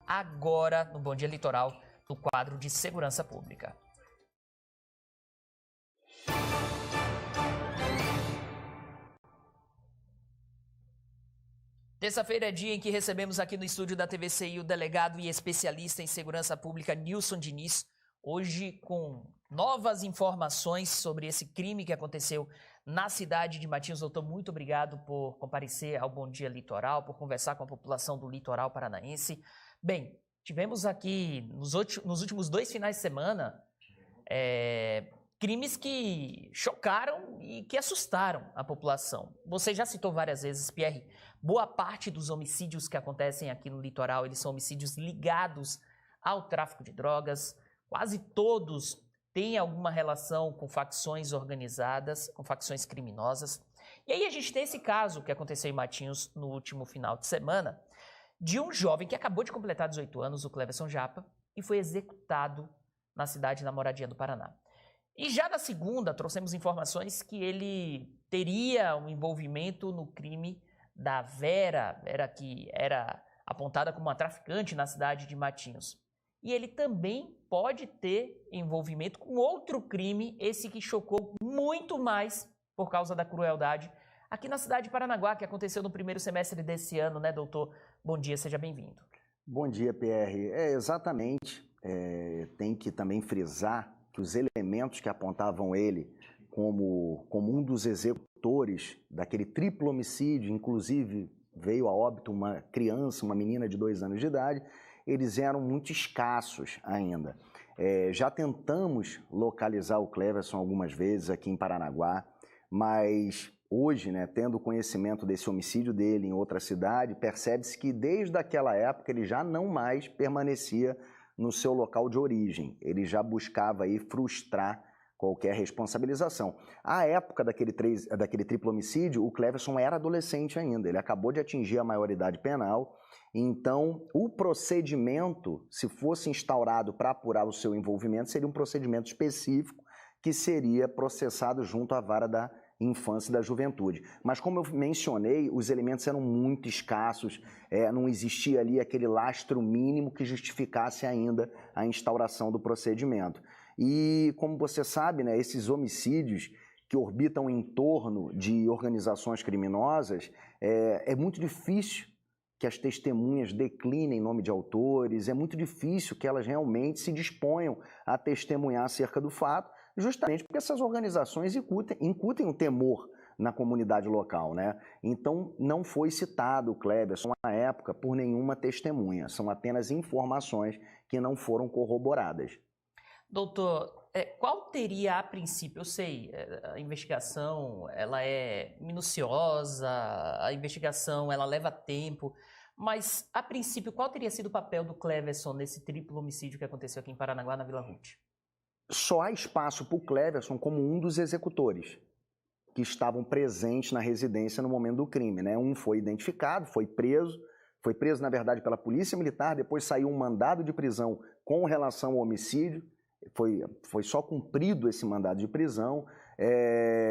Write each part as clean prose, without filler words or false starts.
agora no Bom Dia Litoral, no quadro de Segurança Pública. Terça-feira é dia em que recebemos aqui no estúdio da TVCI o delegado e especialista em segurança pública Nilson Diniz, hoje com novas informações sobre esse crime que aconteceu na cidade de Matinhos. Doutor, muito obrigado por comparecer ao Bom Dia Litoral, por conversar com a população do litoral paranaense. Bem, tivemos aqui nos últimos 2 finais de semana crimes que chocaram e que assustaram a população. Você já citou várias vezes, Pierre, boa parte dos homicídios que acontecem aqui no litoral, eles são homicídios ligados ao tráfico de drogas. Quase todos têm alguma relação com facções organizadas, com facções criminosas. E aí a gente tem esse caso que aconteceu em Matinhos no último final de semana, de um jovem que acabou de completar 18 anos, o Cleverson Japa, e foi executado na cidade da Moradia do Paraná. E já na segunda, trouxemos informações que ele teria um envolvimento no crime da Vera que era apontada como uma traficante na cidade de Matinhos. E ele também pode ter envolvimento com outro crime, esse que chocou muito mais por causa da crueldade, aqui na cidade de Paranaguá, que aconteceu no primeiro semestre desse ano, né, doutor? Bom dia, seja bem-vindo. Bom dia, PR. Exatamente. Tem que também frisar que os elementos que apontavam ele como um dos executores daquele triplo homicídio, inclusive veio a óbito uma criança, uma menina de 2 anos de idade, eles eram muito escassos ainda. Já tentamos localizar o Cleverson algumas vezes aqui em Paranaguá, mas hoje, né, tendo conhecimento desse homicídio dele em outra cidade, percebe-se que desde aquela época ele já não mais permanecia no seu local de origem. Ele já buscava aí frustrar qualquer responsabilização. À época daquele triplo homicídio, o Cleverson era adolescente ainda, ele acabou de atingir a maioridade penal, então o procedimento, se fosse instaurado para apurar o seu envolvimento, seria um procedimento específico que seria processado junto à vara da infância e da juventude. Mas como eu mencionei, os elementos eram muito escassos, não existia ali aquele lastro mínimo que justificasse ainda a instauração do procedimento. E como você sabe, né, esses homicídios que orbitam em torno de organizações criminosas, é muito difícil que as testemunhas declinem em nome de autores, é muito difícil que elas realmente se disponham a testemunhar acerca do fato, justamente porque essas organizações incutem um temor na comunidade local, né? Então, não foi citado o Cleverson na época por nenhuma testemunha, são apenas informações que não foram corroboradas. Doutor, qual teria a princípio, eu sei, a investigação ela é minuciosa, a investigação ela leva tempo, mas a princípio qual teria sido o papel do Cleverson nesse triplo homicídio que aconteceu aqui em Paranaguá, na Vila Ruth? Só há espaço para o Cleverson como um dos executores que estavam presentes na residência no momento do crime, né? Um foi identificado, foi preso na verdade pela Polícia Militar, depois saiu um mandado de prisão com relação ao homicídio, foi só cumprido esse mandado de prisão.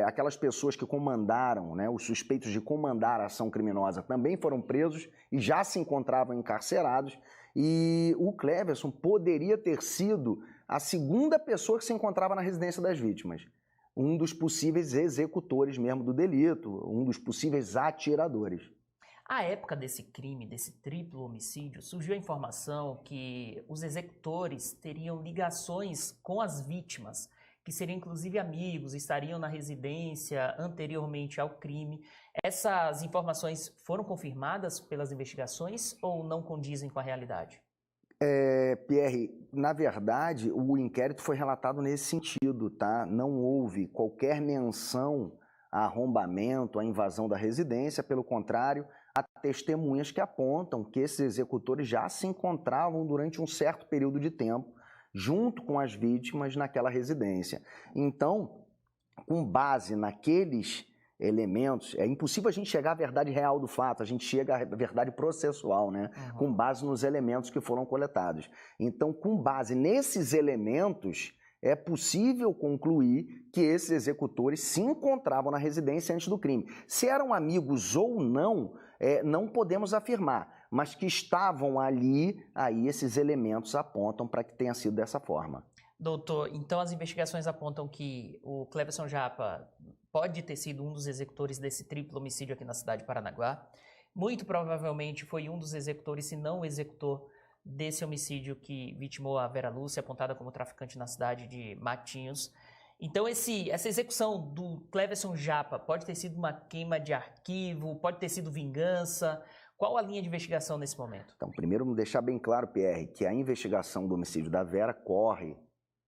Aquelas pessoas que comandaram, né, os suspeitos de comandar a ação criminosa também foram presos e já se encontravam encarcerados, e o Cleverson poderia ter sido a segunda pessoa que se encontrava na residência das vítimas, um dos possíveis executores mesmo do delito, um dos possíveis atiradores. À época desse crime, desse triplo homicídio, surgiu a informação que os executores teriam ligações com as vítimas, que seriam inclusive amigos, estariam na residência anteriormente ao crime. Essas informações foram confirmadas pelas investigações ou não condizem com a realidade? Pierre, na verdade, o inquérito foi relatado nesse sentido, tá? Não houve qualquer menção a arrombamento, a invasão da residência, pelo contrário, há testemunhas que apontam que esses executores já se encontravam durante um certo período de tempo junto com as vítimas naquela residência. Então, com base naqueles elementos, é impossível a gente chegar à verdade real do fato, a gente chega à verdade processual, né? Uhum. Com base nos elementos que foram coletados. Então, com base nesses elementos, é possível concluir que esses executores se encontravam na residência antes do crime. Se eram amigos ou não, não podemos afirmar. mas que estavam ali, aí esses elementos apontam para que tenha sido dessa forma. Doutor, então as investigações apontam que o Cleverson Japa pode ter sido um dos executores desse triplo homicídio aqui na cidade de Paranaguá. Muito provavelmente foi um dos executores, se não o executor, desse homicídio que vitimou a Vera Lúcia, apontada como traficante na cidade de Matinhos. Então essa execução do Cleverson Japa pode ter sido uma queima de arquivo, pode ter sido vingança. Qual a linha de investigação nesse momento? Então, primeiro, vamos deixar bem claro, Pierre, que a investigação do homicídio da Vera corre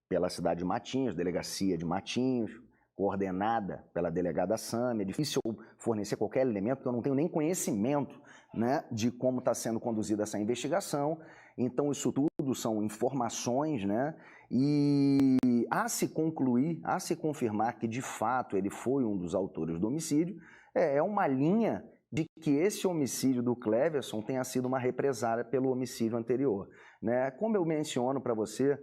pela cidade de Matinhos, delegacia de Matinhos, coordenada pela delegada Sâmia. É difícil fornecer qualquer elemento, porque eu não tenho nem conhecimento, né, de como está sendo conduzida essa investigação. Então, isso tudo são informações, né, e a se concluir, a se confirmar que, de fato, ele foi um dos autores do homicídio, é uma linha de que esse homicídio do Cleverson tenha sido uma represália pelo homicídio anterior, né? Como eu menciono para você,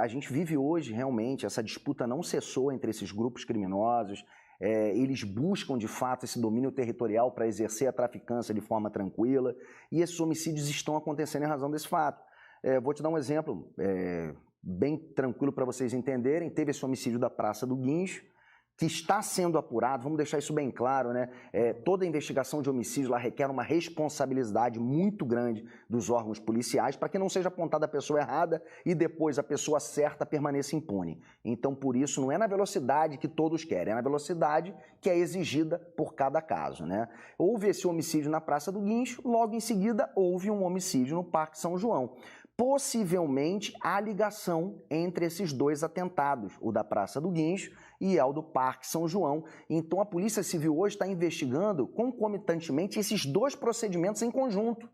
a gente vive hoje realmente, essa disputa não cessou entre esses grupos criminosos, eles buscam de fato esse domínio territorial para exercer a traficância de forma tranquila, e esses homicídios estão acontecendo em razão desse fato. Vou te dar um exemplo bem tranquilo para vocês entenderem. Teve esse homicídio da Praça do Guincho, que está sendo apurado, vamos deixar isso bem claro, né? Toda investigação de homicídio lá requer uma responsabilidade muito grande dos órgãos policiais para que não seja apontada a pessoa errada e depois a pessoa certa permaneça impune. Então, por isso, não é na velocidade que todos querem, é na velocidade que é exigida por cada caso, né? Houve esse homicídio na Praça do Guincho, logo em seguida houve um homicídio no Parque São João. Possivelmente há ligação entre esses dois atentados, o da Praça do Guincho e o do Parque São João. Então a Polícia Civil hoje está investigando concomitantemente esses dois procedimentos em conjunto.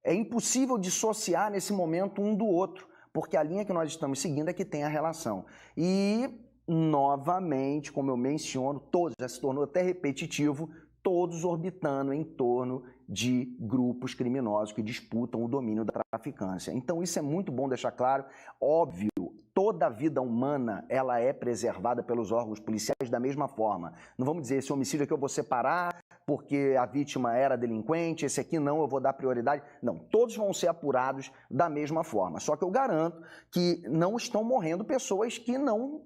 É impossível dissociar nesse momento um do outro, porque a linha que nós estamos seguindo é que tem a relação. E, novamente, como eu menciono, todos, já se tornou até repetitivo, todos orbitando em torno de grupos criminosos que disputam o domínio da traficância. Então isso é muito bom deixar claro. Óbvio, toda a vida humana ela é preservada pelos órgãos policiais da mesma forma. Não vamos dizer, esse homicídio aqui eu vou separar porque a vítima era delinquente, esse aqui não, eu vou dar prioridade. Não, todos vão ser apurados da mesma forma. Só que eu garanto que não estão morrendo pessoas que não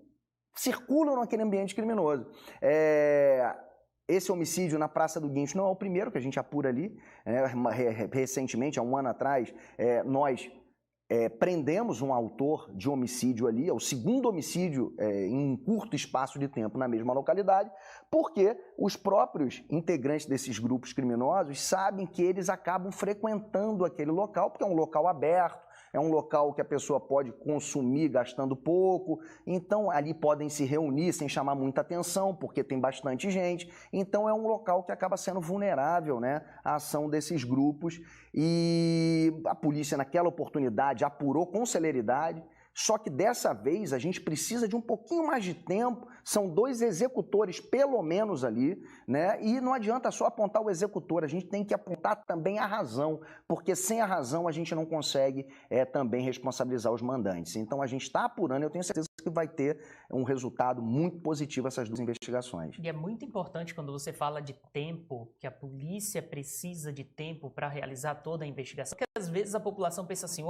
circulam naquele ambiente criminoso. Esse homicídio na Praça do Guincho não é o primeiro que a gente apura ali. Recentemente, há um ano atrás, nós prendemos um autor de homicídio ali, é o segundo homicídio em um curto espaço de tempo na mesma localidade, porque os próprios integrantes desses grupos criminosos sabem que eles acabam frequentando aquele local, porque é um local aberto, é um local que a pessoa pode consumir gastando pouco, então ali podem se reunir sem chamar muita atenção, porque tem bastante gente, então é um local que acaba sendo vulnerável, né, à ação desses grupos, e a polícia naquela oportunidade apurou com celeridade. Só que dessa vez a gente precisa de um pouquinho mais de tempo, são dois executores pelo menos ali, né? E não adianta só apontar o executor, a gente tem que apontar também a razão, porque sem a razão a gente não consegue também responsabilizar os mandantes. Então a gente está apurando, eu tenho certeza que vai ter um resultado muito positivo essas duas investigações. E é muito importante quando você fala de tempo, que a polícia precisa de tempo para realizar toda a investigação, porque às vezes a população pensa assim,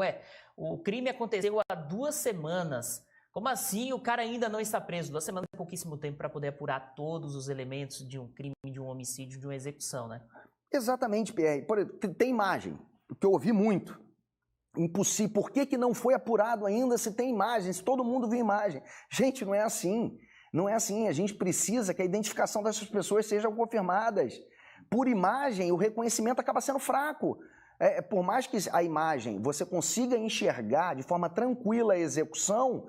o crime aconteceu há 2 semanas, como assim o cara ainda não está preso? 2 semanas é pouquíssimo tempo para poder apurar todos os elementos de um crime, de um homicídio, de uma execução, né? Exatamente, Pierre. Tem imagem, que eu ouvi muito. Impossível. Por que não foi apurado ainda se tem imagem, se todo mundo viu imagem? Gente, não é assim. Não é assim. A gente precisa que a identificação dessas pessoas seja confirmadas. Por imagem, o reconhecimento acaba sendo fraco. Por mais que a imagem você consiga enxergar de forma tranquila a execução,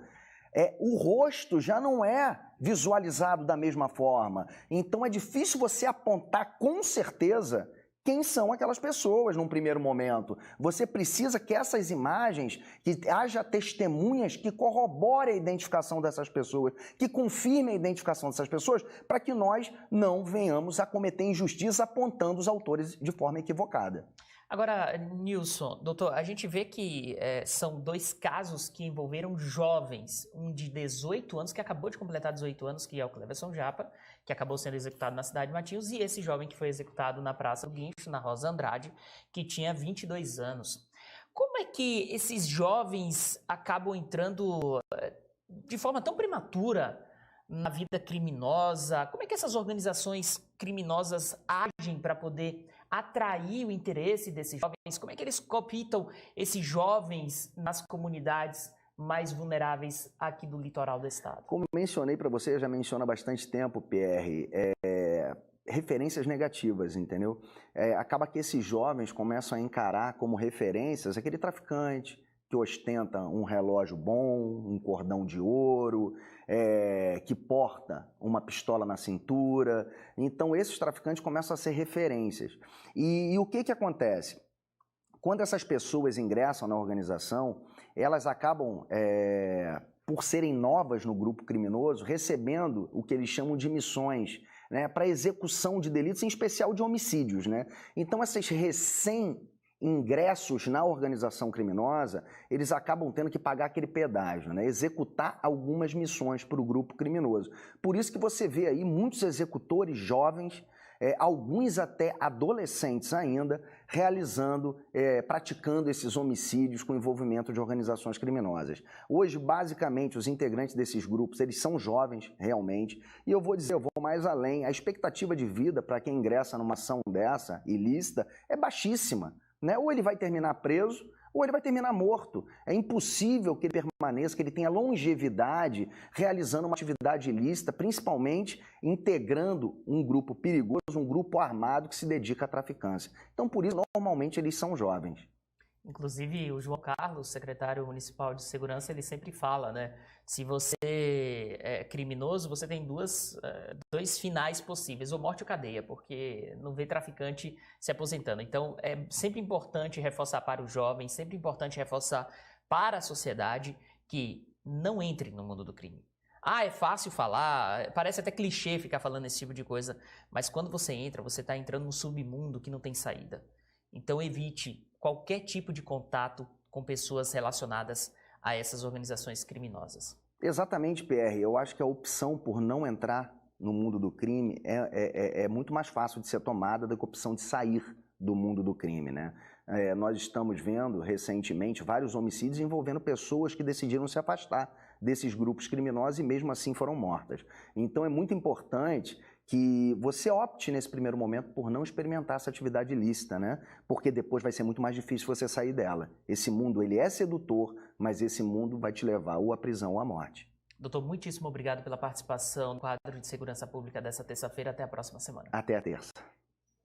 o rosto já não é visualizado da mesma forma. Então é difícil você apontar com certeza quem são aquelas pessoas num primeiro momento. Você precisa que essas imagens, que haja testemunhas que corroborem a identificação dessas pessoas, que confirmem a identificação dessas pessoas, para que nós não venhamos a cometer injustiça apontando os autores de forma equivocada. Agora, Nilson, doutor, a gente vê que são 2 casos que envolveram jovens, um de 18 anos, que acabou de completar 18 anos, que é o Cleverson Japa, que acabou sendo executado na cidade de Matinhos, e esse jovem que foi executado na Praça do Guincho, na Rosa Andrade, que tinha 22 anos. Como é que esses jovens acabam entrando de forma tão prematura na vida criminosa? Como é que essas organizações criminosas agem para poder atrair o interesse desses jovens? Como é que eles cooptam esses jovens nas comunidades mais vulneráveis aqui do litoral do estado? Como mencionei para você, já menciono há bastante tempo, Pierre, referências negativas, entendeu? Acaba que esses jovens começam a encarar como referências aquele traficante que ostenta um relógio bom, um cordão de ouro, que porta uma pistola na cintura. Então, esses traficantes começam a ser referências. E o que acontece? Quando essas pessoas ingressam na organização, elas acabam, por serem novas no grupo criminoso, recebendo o que eles chamam de missões, né, para execução de delitos, em especial de homicídios, né? Então, esses recém-ingressos na organização criminosa, eles acabam tendo que pagar aquele pedágio, né? Executar algumas missões para o grupo criminoso. Por isso que você vê aí muitos executores jovens, alguns até adolescentes ainda, realizando, praticando esses homicídios com envolvimento de organizações criminosas. Hoje, basicamente, os integrantes desses grupos, eles são jovens, realmente, e eu vou dizer, eu vou mais além, a expectativa de vida para quem ingressa numa ação dessa, ilícita, é baixíssima, né? Ou ele vai terminar preso, ou ele vai terminar morto. É impossível que ele permaneça, que ele tenha longevidade realizando uma atividade ilícita, principalmente integrando um grupo perigoso, um grupo armado que se dedica à traficância. Então, por isso, normalmente, eles são jovens. Inclusive, o João Carlos, secretário municipal de segurança, ele sempre fala, né? Se você é criminoso, você tem dois finais possíveis, ou morte ou cadeia, porque não vê traficante se aposentando. Então, é sempre importante reforçar para os jovens, sempre importante reforçar para a sociedade que não entre no mundo do crime. Ah, é fácil falar, parece até clichê ficar falando esse tipo de coisa, mas quando você entra, você está entrando num submundo que não tem saída. Então, evite qualquer tipo de contato com pessoas relacionadas a essas organizações criminosas. Exatamente, PR. Eu acho que a opção por não entrar no mundo do crime é muito mais fácil de ser tomada do que a opção de sair do mundo do crime, né? Nós estamos vendo recentemente vários homicídios envolvendo pessoas que decidiram se afastar desses grupos criminosos e mesmo assim foram mortas. Então é muito importante que você opte nesse primeiro momento por não experimentar essa atividade ilícita, né? Porque depois vai ser muito mais difícil você sair dela. Esse mundo, ele é sedutor, mas esse mundo vai te levar ou à prisão ou à morte. Doutor, muitíssimo obrigado pela participação no quadro de segurança pública dessa terça-feira. Até a próxima semana. Até a terça.